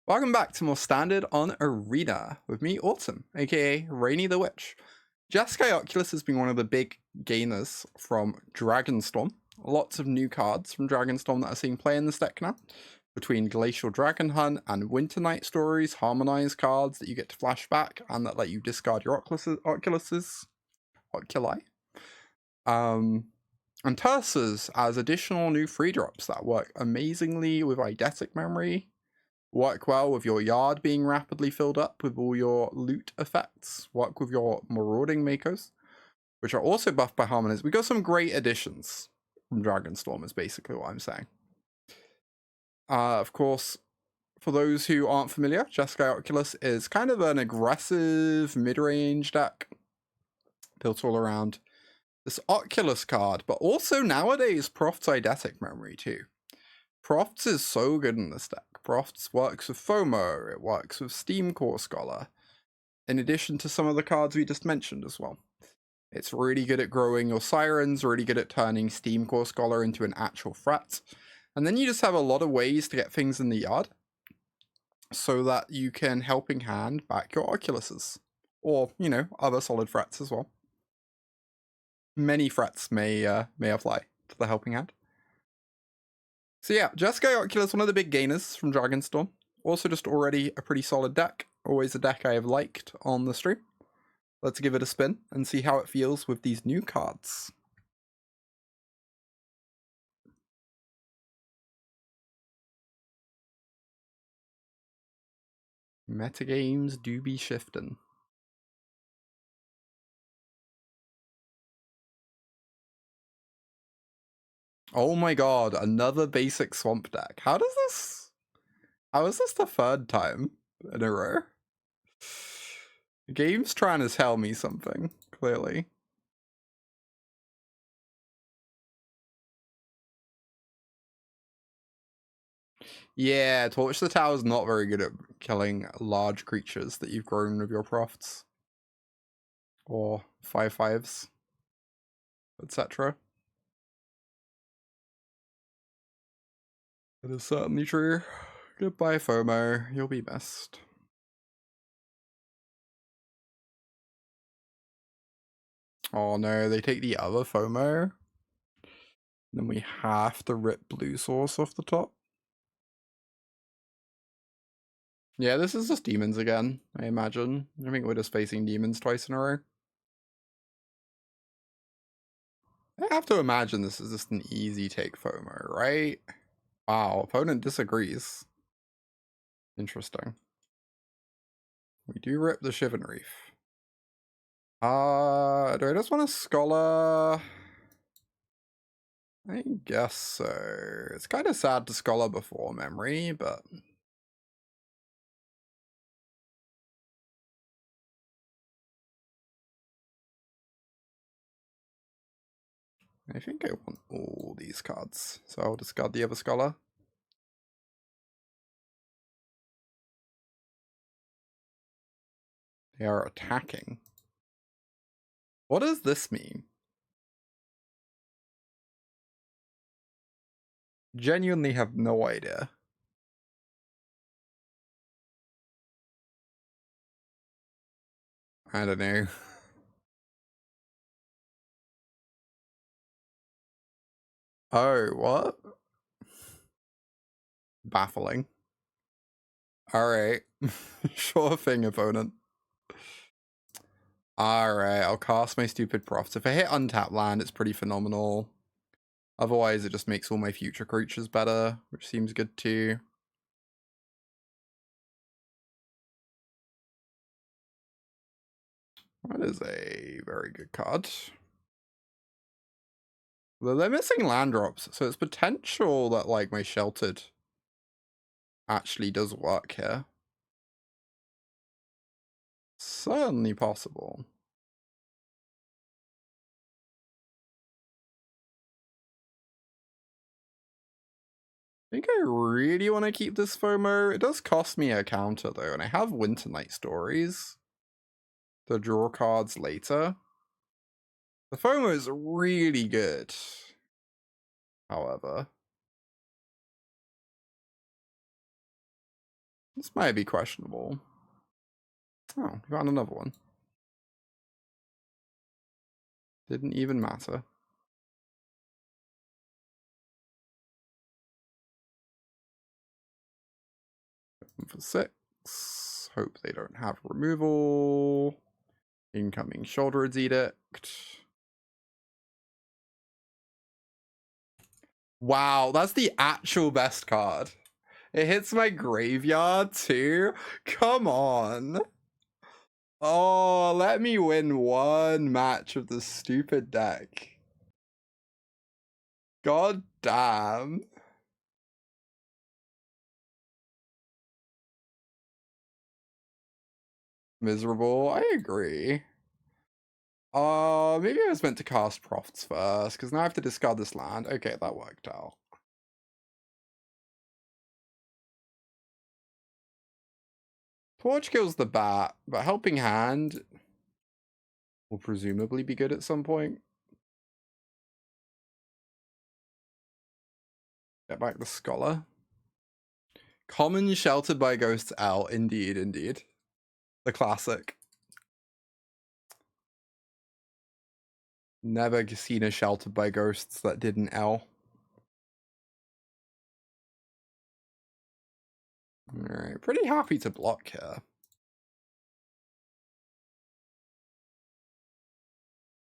Welcome back to more Standard on Arena with me, Autumn, aka Rainy the Witch. Jeskai Oculus has been one of the big gainers from Dragonstorm. Lots of new cards from Dragonstorm that are seeing play in this deck now. Between Glacial Dragonhunt and Winternight Stories, harmonized cards that you get to flash back and that let you discard your Oculi. And Tersa's as additional new free drops that work amazingly with Eidetic memory. Work well with your yard being rapidly filled up with all your loot effects. Work with your Marauding Makos, which are also buffed by Harmonies. We got some great additions from Dragonstorm is basically what I'm saying. Of course, for those who aren't familiar, Jeskai Oculus is kind of an aggressive mid-range deck built all around this Oculus card, but also nowadays Proft's Eidetic memory too. Proft's is so good in this deck. Proft's works with FOMO, it works with Steamcore Scholar, in addition to some of the cards we just mentioned as well. It's really good at growing your Sirens, really good at turning Steamcore Scholar into an actual threat. And then you just have a lot of ways to get things in the yard so that you can helping hand back your Oculuses. Or, you know, other solid threats as well. Many threats may apply to the helping hand. So yeah, Jeskai Oculus, one of the big gainers from Dragonstorm. Also just already a pretty solid deck. Always a deck I have liked on the stream. Let's give it a spin and see how it feels with these new cards. Metagames do be shifting. Oh my god, another basic swamp deck. How is this the third time in a row? The game's trying to tell me something, clearly. Yeah, Torch the Tower is not very good at killing large creatures that you've grown with your Profts. Or 5/5s, etc. That is certainly true. Goodbye, FOMO. You'll be missed. Oh no, they take the other FOMO. Then we have to rip blue source off the top. Yeah, this is just demons again, I imagine. I think we're just facing demons twice in a row. I have to imagine this is just an easy take FOMO, right? Wow, opponent disagrees. Interesting. We do rip the Shivan Reef. Do I just want a Scholar? I guess so. It's kind of sad to Scholar before memory, but... I think I want all these cards, so I'll discard the other Scholar. They are attacking. What does this mean? Genuinely have no idea. I don't know. Oh, what? Baffling. Alright. Sure thing, opponent. Alright, I'll cast my stupid Proft. If I hit untapped land, it's pretty phenomenal. Otherwise, it just makes all my future creatures better, which seems good too. That is a very good card. Though they're missing land drops, so it's potential that like my Sheltered actually does work here. Certainly possible. I think I really want to keep this FOMO. It does cost me a counter though, and I have Winternight Stories to draw cards later. The FOMO is really good, however. This might be questionable. Oh, we found another one. Didn't even matter. For 6. Hope they don't have removal. Incoming Sheoldred's Edict. Wow, that's the actual best card. It hits my graveyard too? Come on. Oh, let me win one match of this stupid deck. God damn. Miserable, I agree. Maybe I was meant to cast Profts first, because now I have to discard this land. Okay, that worked out. Torch kills the bat, but Helping Hand will presumably be good at some point. Get back the Scholar. Common Sheltered by Ghosts L. Indeed, indeed. The classic. Never seen a Sheltered by Ghosts that didn't L. Alright, pretty happy to block here.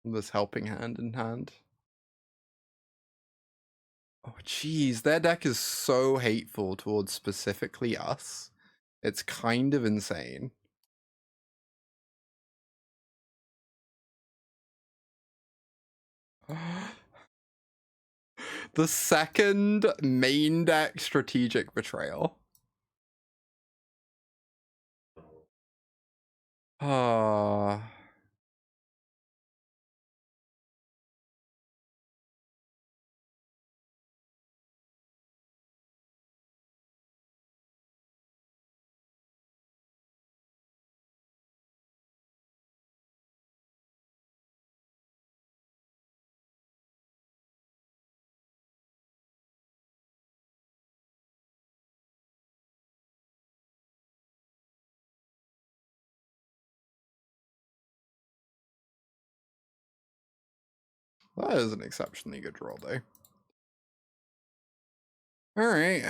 This Helping Hand in hand. Oh, jeez, their deck is so hateful towards specifically us. It's kind of insane. The second main deck strategic betrayal. Ah. That is an exceptionally good roll, though. All right.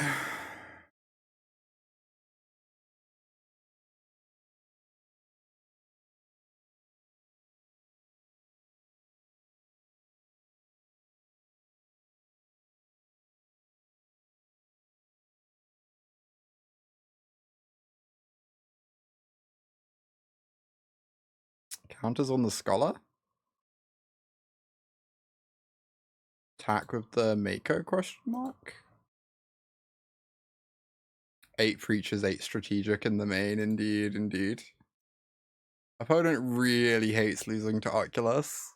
Counters on the Scholar. Attack with the Mako question mark. 8 creatures, 8 strategic in the main, indeed, indeed. Opponent really hates losing to Oculus.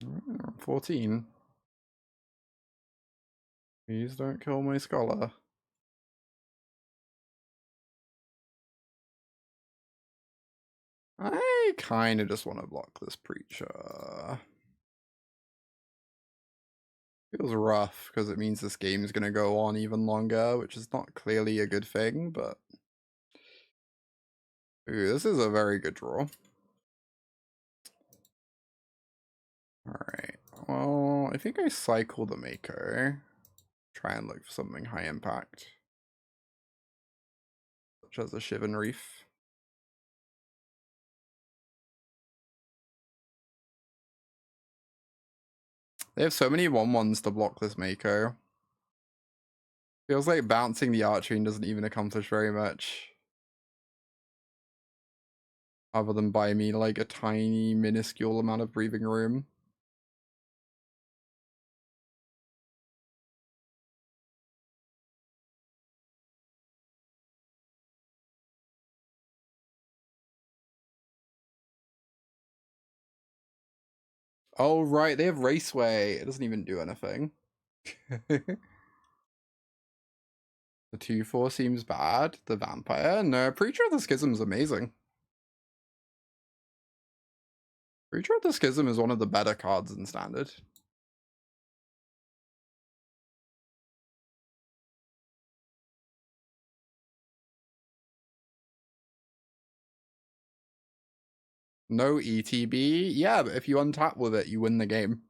Oh, 14. Please don't kill my Scholar. I kind of just want to block this Preacher. Feels rough, because it means this game is going to go on even longer, which is not clearly a good thing, but... Ooh, this is a very good draw. Alright, well, I think I cycle the Mako. Try and look for something high impact. Such as a Shivan Reef. They have so many 1/1s to block this Mako. Feels like bouncing the Archfiend doesn't even accomplish very much. Other than buy me like a tiny, minuscule amount of breathing room. Oh, right, they have Raceway. It doesn't even do anything. The 2/4 seems bad. The Vampire? No, Preacher of the Schism is amazing. Creature of the Schism is one of the better cards in Standard. No ETB? Yeah, but if you untap with it, you win the game.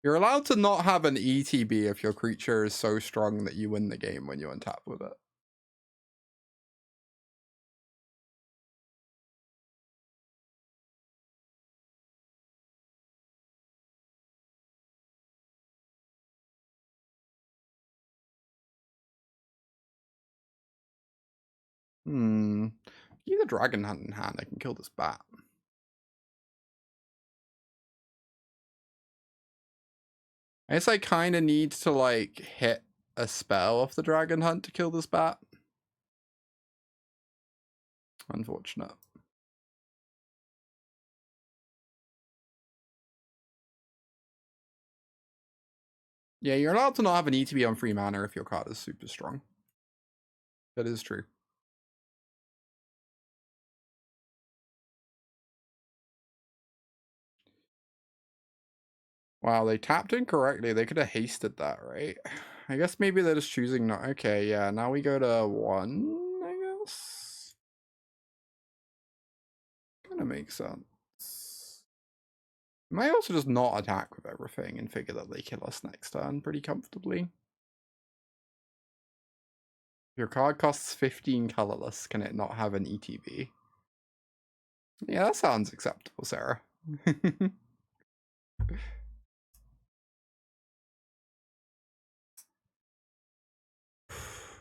You're allowed to not have an ETB if your creature is so strong that you win the game when you untap with it. Keep the Dragonhunt in hand, I can kill this bat. I guess I kind of need to, like, hit a spell off the Dragonhunt to kill this bat. Unfortunate. Yeah, you're allowed to not have an ETB on free mana if your card is super strong. That is true. Wow, they tapped incorrectly. They could have hasted that, right? I guess maybe they're just choosing not. Okay, yeah, now we go to 1, I guess. Kind of makes sense. Might also just not attack with everything and figure that they kill us next turn pretty comfortably. Your card costs 15 colorless. Can it not have an ETB? Yeah, that sounds acceptable, Sarah.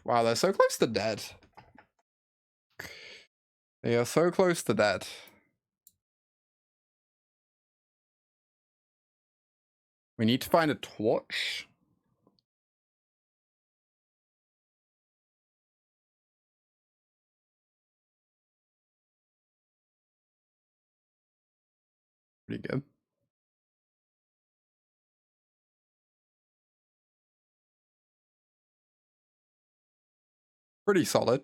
Wow, they're so close to dead. They are so close to dead. We need to find a torch. Pretty good. Pretty solid.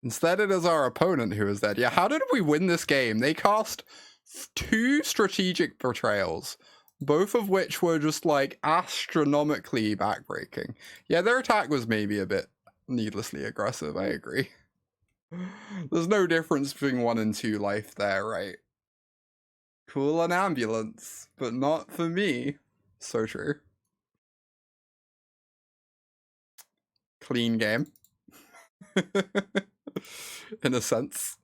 Instead, it is our opponent who is dead. Yeah, how did we win this game? They cast 2 strategic betrayals, both of which were just, like, astronomically backbreaking. Yeah, their attack was maybe a bit needlessly aggressive, I agree. There's no difference between 1 and 2 life there, right? Cool an ambulance, but not for me. So true. Clean game. In a sense.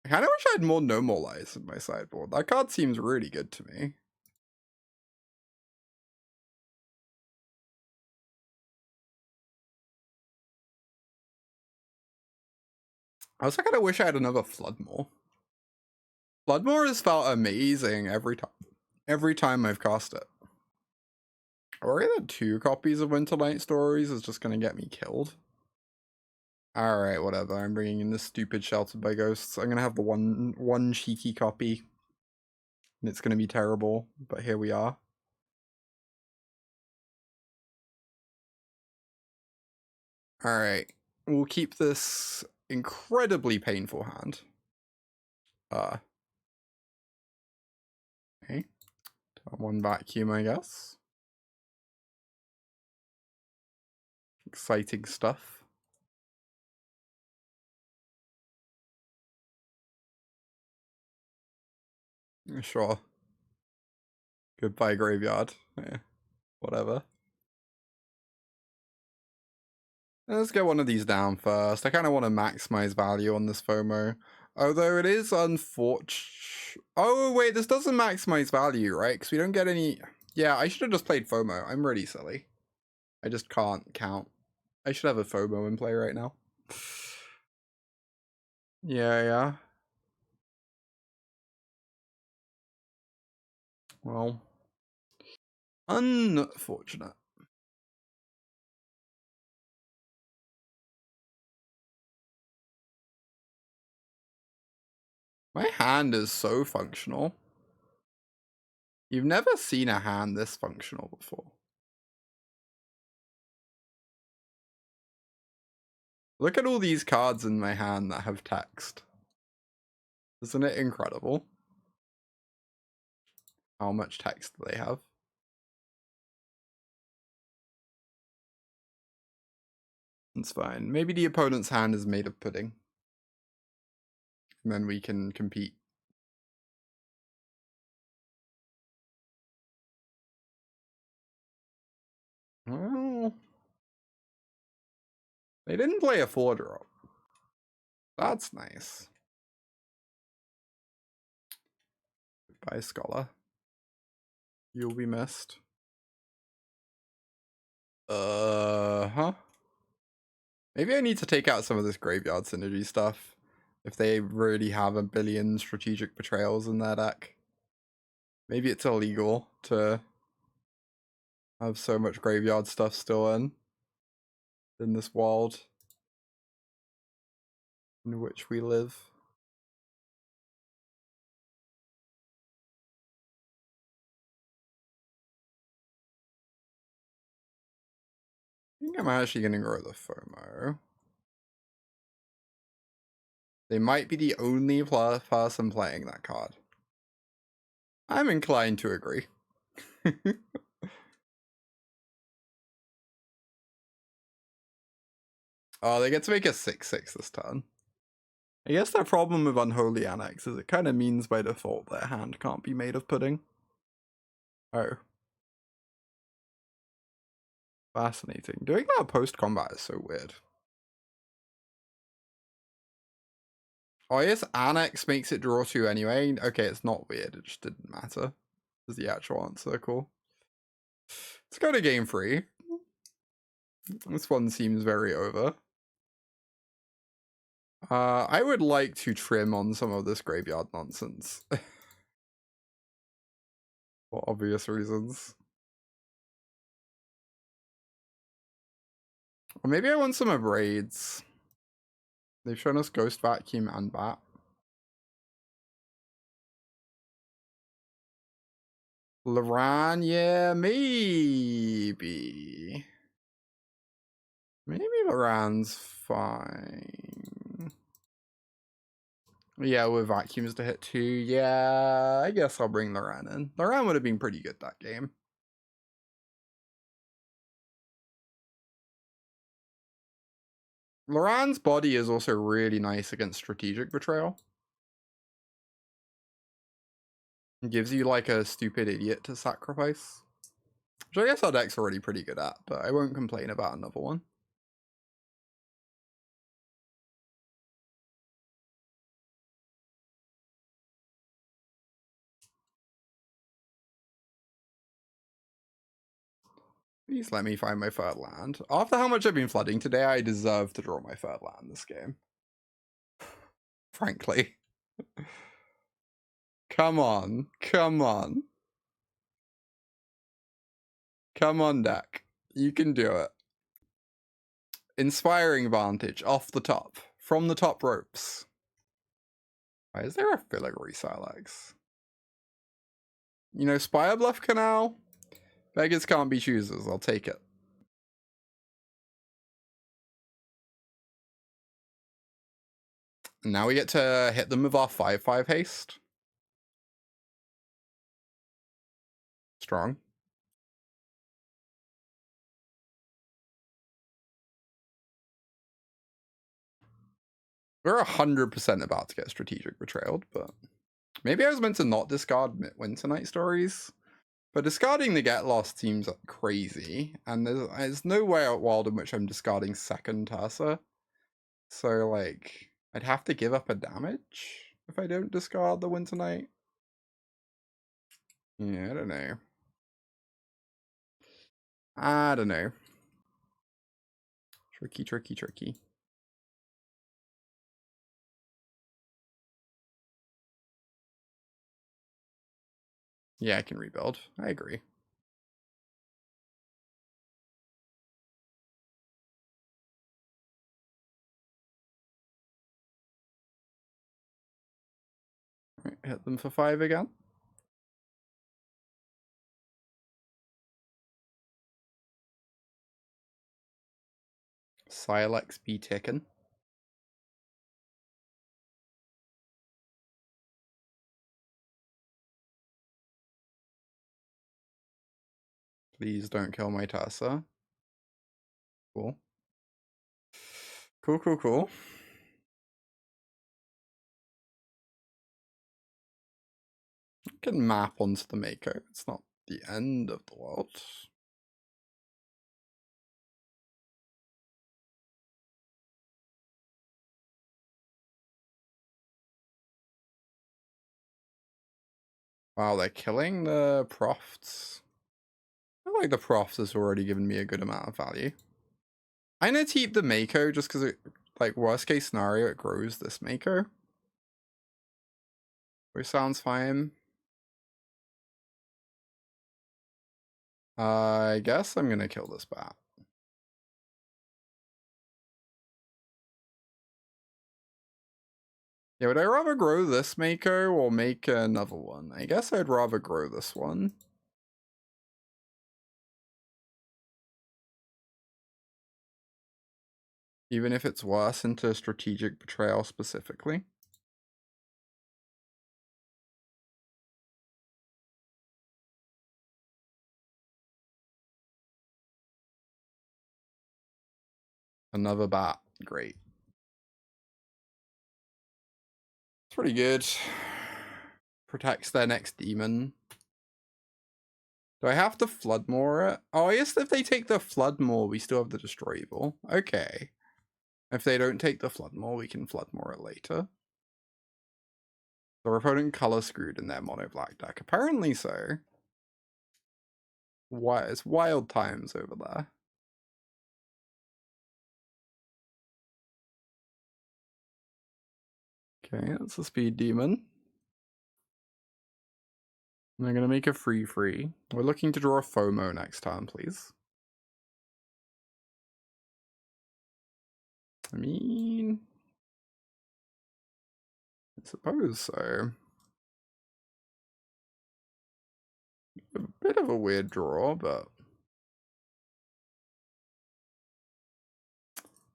I kind of wish I had more No More Lies in my sideboard. That card seems really good to me. I also kind of wish I had another Flood Maw. Flood Maw has felt amazing every time I've cast it. I worry that 2 copies of Winternight Stories is just going to get me killed. Alright, whatever. I'm bringing in this stupid Sheltered by Ghosts. I'm going to have the one cheeky copy. And it's going to be terrible, but here we are. Alright. We'll keep this incredibly painful hand. Okay. One vacuum, I guess. Exciting stuff. Sure. Goodbye, graveyard. Yeah. Whatever. Let's get one of these down first. I kind of want to maximize value on this FOMO. Although it is unfortunate. Oh, wait, this doesn't maximize value, right? Because we don't get any... Yeah, I should have just played FOMO. I'm really silly. I just can't count. I should have a FOMO in play right now. Yeah. Well, unfortunate. My hand is so functional. You've never seen a hand this functional before. Look at all these cards in my hand that have text. Isn't it incredible? How much text do they have? It's fine. Maybe the opponent's hand is made of pudding. And then we can compete. Well, they didn't play a 4-drop. That's nice. Goodbye, Scholar. You'll be missed. Huh? Maybe I need to take out some of this graveyard synergy stuff. If they really have a billion strategic betrayals in their deck. Maybe it's illegal to have so much graveyard stuff still in this world in which we live. I think I'm actually going to grow the FOMO. They might be the only person playing that card. I'm inclined to agree. Oh, they get to make a 6/6 this turn. I guess their problem with Unholy Annex is it kind of means by default their hand can't be made of pudding. Oh. Fascinating. Doing that post-combat is so weird. Oh, I guess Annex makes it draw 2 anyway. Okay, it's not weird. It just didn't matter. Is the actual answer. Cool. Let's go to game 3. This one seems very over. I would like to trim on some of this graveyard nonsense. For obvious reasons. Or maybe I want some Abrades. They've shown us Ghost Vacuum and Bat. Loran, yeah, maybe. Maybe Loran's fine. Yeah, with vacuums to hit 2. Yeah, I guess I'll bring Loran in. Loran would have been pretty good that game. Loran's body is also really nice against Strategic Betrayal. It gives you like a stupid idiot to sacrifice. Which I guess our deck's already pretty good at, but I won't complain about another one. Please let me find my third land. After how much I've been flooding today, I deserve to draw my third land this game. Frankly. Come on. Come on. Come on, deck. You can do it. Inspiring Vantage off the top. From the top ropes. Why is there a Filigree Sylex? You know, Spirebluff Canal? Beggars can't be choosers. I'll take it. Now we get to hit them with our 5/5 haste. Strong. We're 100% about to get Strategic Betrayal, but maybe I was meant to not discard Winternight Stories. But discarding the Get Lost seems crazy, and there's no way out world in which I'm discarding second Tersa. So, like, I'd have to give up a damage if I don't discard the Winternight. Yeah, I don't know. I don't know. Tricky, tricky, tricky. Yeah, I can rebuild. I agree. hit them for 5 again. Sylex be taken. Please don't kill my Tersa. Cool. Cool. I can map onto the Mako. It's not the end of the world. Wow, they're killing the Profts. I feel like the Proft has already given me a good amount of value. I'm gonna keep the Mako just because it, like, worst case scenario, it grows this Mako. Which sounds fine. I guess I'm gonna kill this bat. Yeah, would I rather grow this Mako or make another one? I guess I'd rather grow this one. Even if it's worse into Strategic Betrayal specifically. Another bat. Great. It's pretty good. Protects their next demon. Do I have to Flood Maw it? Oh, I guess if they take the Flood Maw, we still have the Destroy Evil. Okay. If they don't take the Flood Maw, we can Flood Maw it later. Our opponent color screwed in their mono black deck. Apparently so. Why? It's wild times over there. Okay, that's a speed demon. I'm gonna make a free. We're looking to draw a FOMO next time, please. I mean, I suppose so. A bit of a weird draw, but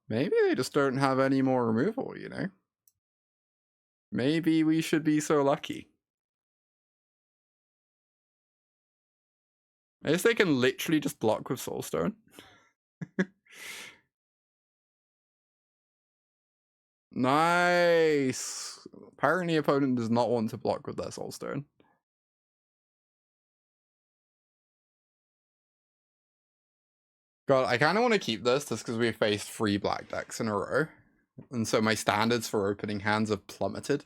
maybe they just don't have any more removal, you know? Maybe we should be so lucky. I guess they can literally just block with Soulstone. Nice! Apparently opponent does not want to block with their Soulstone. God, I kind of want to keep this just because we faced 3 black decks in a row. And so my standards for opening hands have plummeted.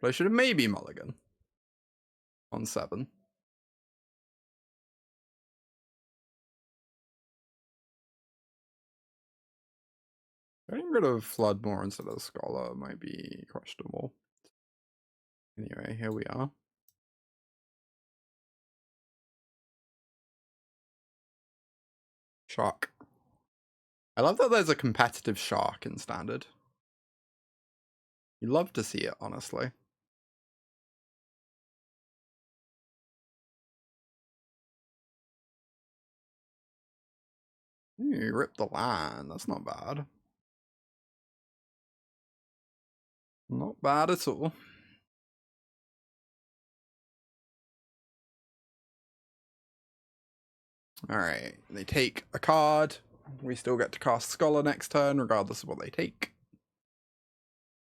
But I should have maybe mulligan on 7. Getting rid of Flood Maw instead of Scholar might be questionable. Anyway, here we are. Shark. I love that there's a competitive shark in Standard. You love to see it, honestly. You ripped the land. That's not bad. Not bad at all. Alright, they take a card. We still get to cast Scholar next turn, regardless of what they take.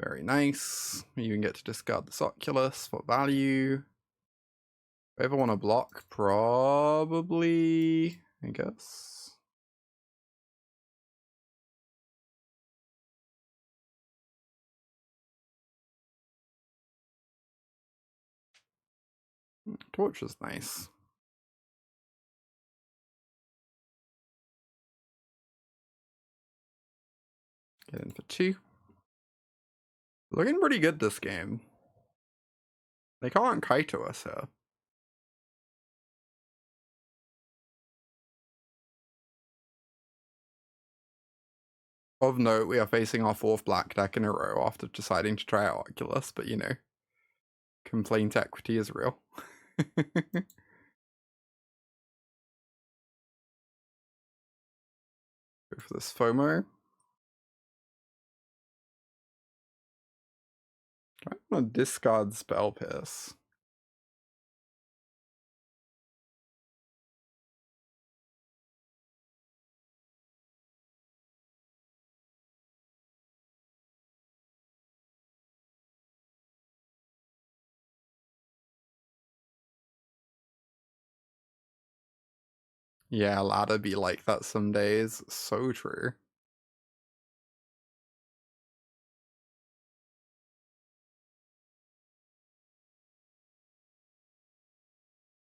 Very nice. You even get to discard this Oculus for value. If I ever want to block, probably, I guess. Torch is nice. Get in for 2. Looking pretty good this game. They can't kite to us here. Of note, we are facing our 4th black deck in a row after deciding to try out Oculus, but you know, complaint equity is real. Go for this FOMO. I'm gonna discard Spell Pierce. Yeah, ladder be like that some days. So true.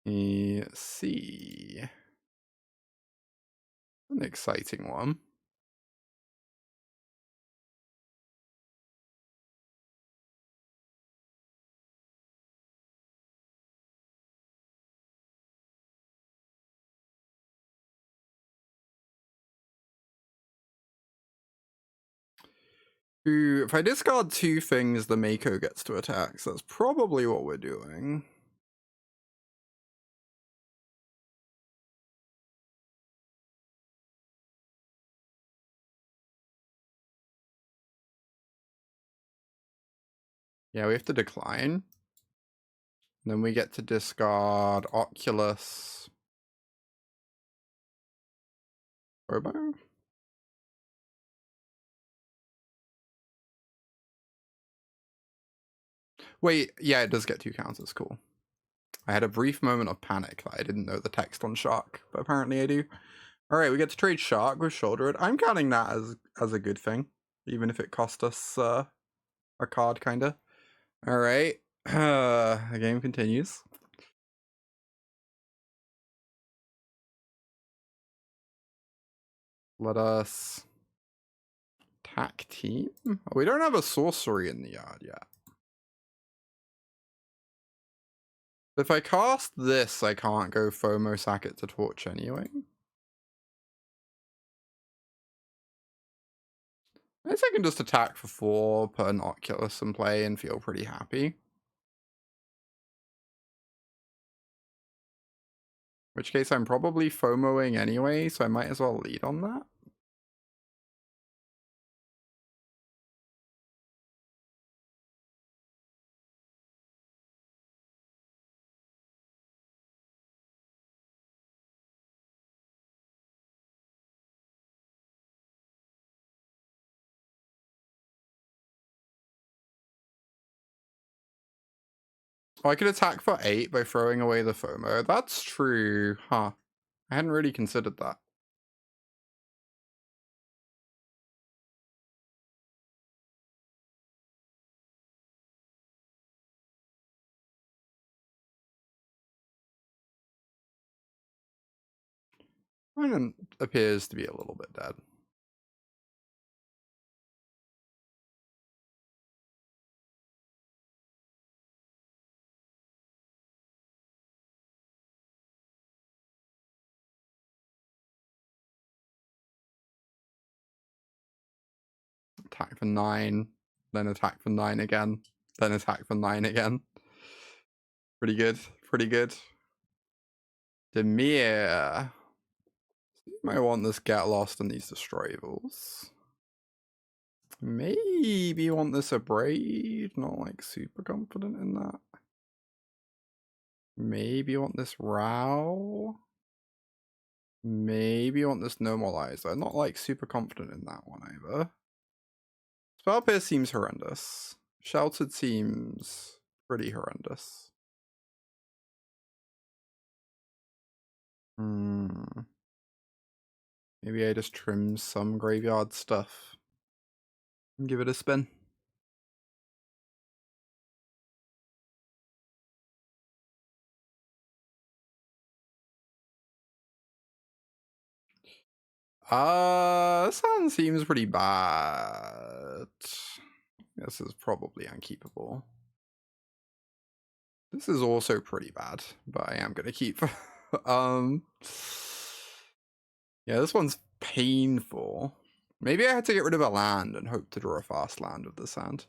Let's see. An exciting one. Ooh, if I discard 2 things, the Mako gets to attack, so that's probably what we're doing. Yeah, we have to decline. Then we get to discard Oculus. Robo? Wait, yeah, it does get 2 counters, cool. I had a brief moment of panic that I didn't know the text on Shark, but apparently I do. Alright, we get to trade Shark with Shoulder It. I'm counting that as a good thing, even if it cost us a card, kinda. Alright, the game continues. Let us attack team. We don't have a sorcery in the yard yet. If I cast this, I can't go FOMO sack it to torch anyway. I guess I can just attack for 4, put an Oculus in play, and feel pretty happy. In which case I'm probably FOMOing anyway, so I might as well lead on that. Oh, I could attack for 8 by throwing away the FOMO. That's true, huh? I hadn't really considered that. Mine appears to be a little bit dead. Attack for 9, then attack for 9 again, then attack for 9 again. Pretty good, pretty good. Demir. Might want this Get Lost and these Destroyables. Maybe want this Abrade, not like super confident in that. Maybe want this Row. Maybe want this Normalizer. Not like super confident in that one either. Spell Pierce seems horrendous. Sheltered seems pretty horrendous. Maybe I just trim some graveyard stuff and give it a spin. This one seems pretty bad. This is probably unkeepable. This is also pretty bad, but I am gonna keep. Yeah, this one's painful. Maybe I had to get rid of a land and hope to draw a fast land with this hand.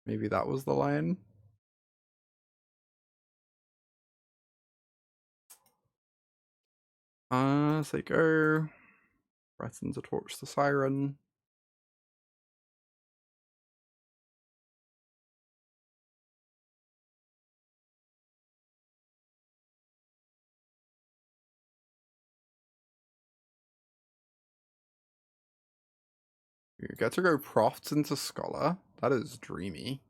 Maybe that was the line. As they go. Threatens to torch the Siren. You get to go Proft into Scholar. That is dreamy.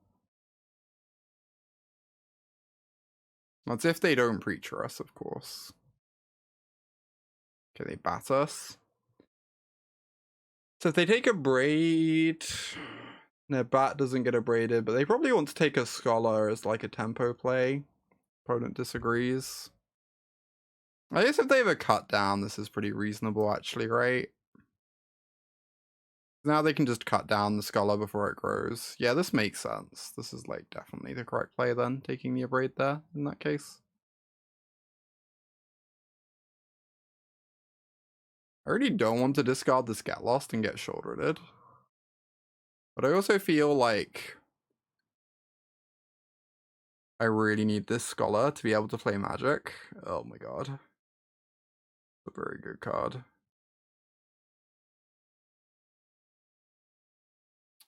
That's if they don't Preacher us, of course. Okay, they bat us. So if they take a braid, their bat doesn't get abraded, but they probably want to take a Scholar as like a tempo play. Opponent disagrees. I guess if they have a cut down, this is pretty reasonable actually, right? Now they can just cut down the Scholar before it grows. Yeah, this makes sense. This is like definitely the correct play then, taking the Abrade there in that case. I really don't want to discard this Get Lost and get shouldered. But I also feel like I really need this Scholar to be able to play Magic. Oh my god. A very good card.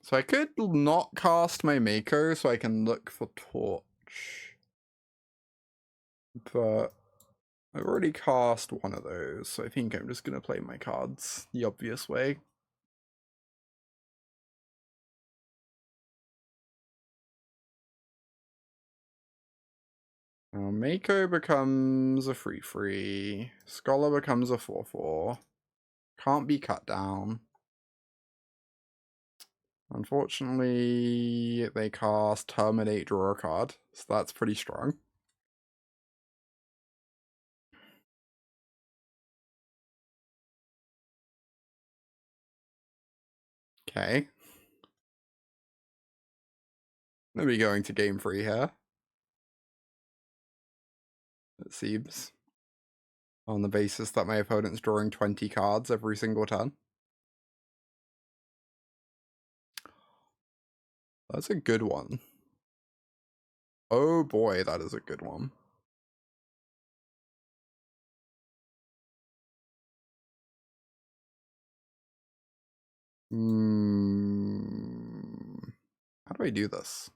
So I could not cast my Mako so I can look for Torch. But I've already cast one of those, so I think I'm just going to play my cards the obvious way. Now Mako becomes a 3/3. Scholar becomes a 4/4. Can't be cut down. Unfortunately, they cast Terminate, draw a card, so that's pretty strong. Okay. I'll be going to game 3 here. It seems. On the basis that my opponent's drawing 20 cards every single turn. That's a good one. Oh boy, that is a good one. How do I do this?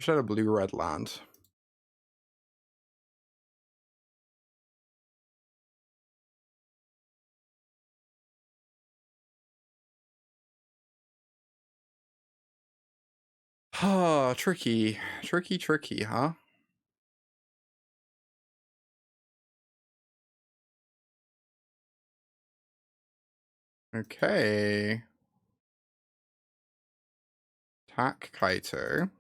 I should have a blue-red land. Ah, tricky. Tricky, huh? Okay. Attack Kaito.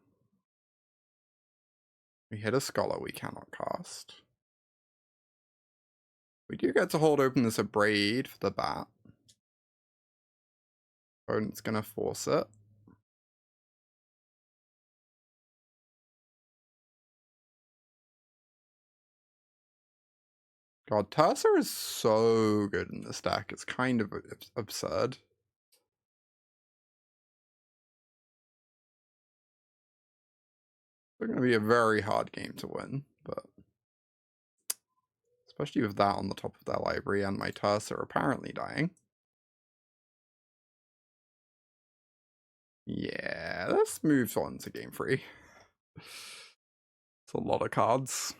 We hit a Scholar we cannot cast. We do get to hold open this Abrade for the bat. Opponent's gonna force it. God, Tersa is so good in this deck. It's kind of absurd. It's going to be a very hard game to win, but especially with that on the top of their library and my Tersa apparently dying. Yeah, let's move on to game 3. It's a lot of cards.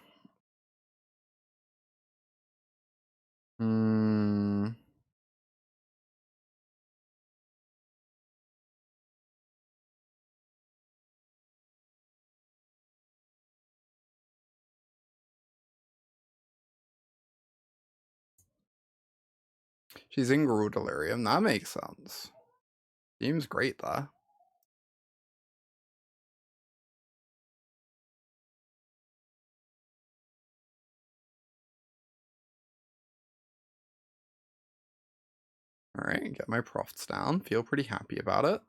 She's in Gruul Delirium. That makes sense. Seems great there. Alright, get my profts down. Feel pretty happy about it.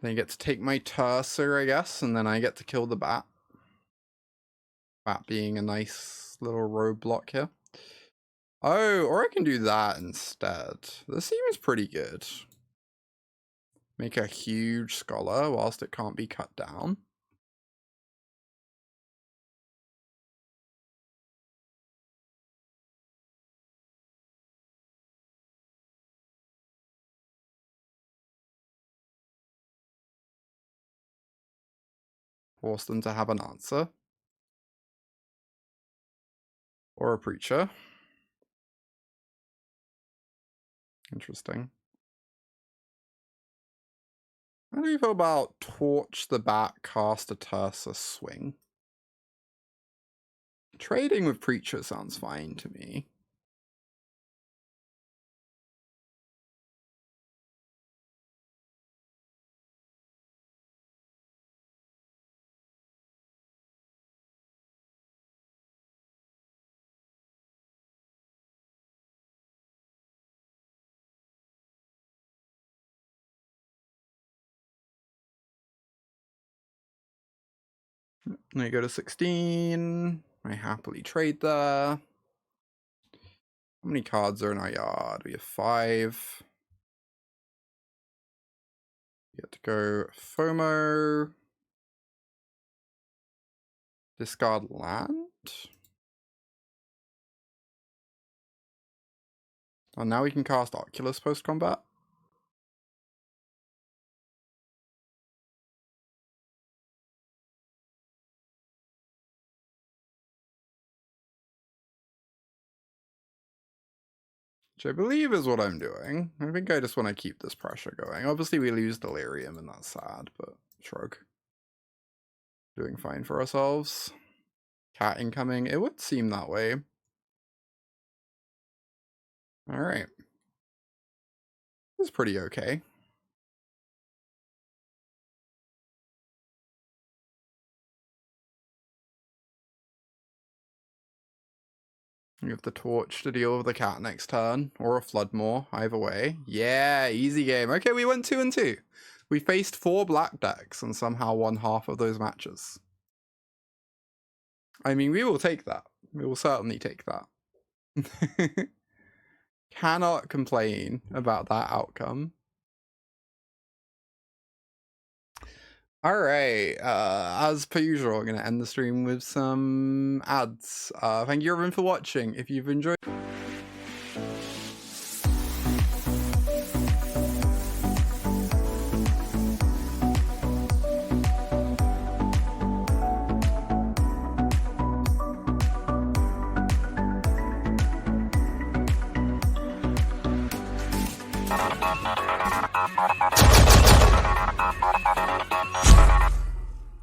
Then you get to take my Tersa, I guess, and then I get to kill the bat. Bat being a nice little roadblock here. Oh, or I can do that instead. This seems pretty good. Make a huge Scholar whilst it can't be cut down. Force them to have an answer. Or a Preacher. Interesting. How do you feel about Torch the Bat, cast a Tersa, swing? Trading with Preacher sounds fine to me. Now you go to 16. I happily trade there. How many cards are in our yard? We have 5. You get to go FOMO. Discard land. Oh, now we can cast Oculus post-combat. Which I believe is what I'm doing. I think I just want to keep this pressure going. Obviously we lose Delirium and that's sad, but shrug. Doing fine for ourselves. Cat incoming. It would seem that way. Alright. This is pretty okay. You have the Torch to deal with the cat next turn, or a Flood Maw, either way. Yeah, easy game. Okay, we went 2 and 2. We faced 4 black decks and somehow won half of those matches. I mean, we will take that. We will certainly take that. Cannot complain about that outcome. Alright, as per usual, I'm going to end the stream with some ads. Thank you everyone for watching. If you've enjoyed...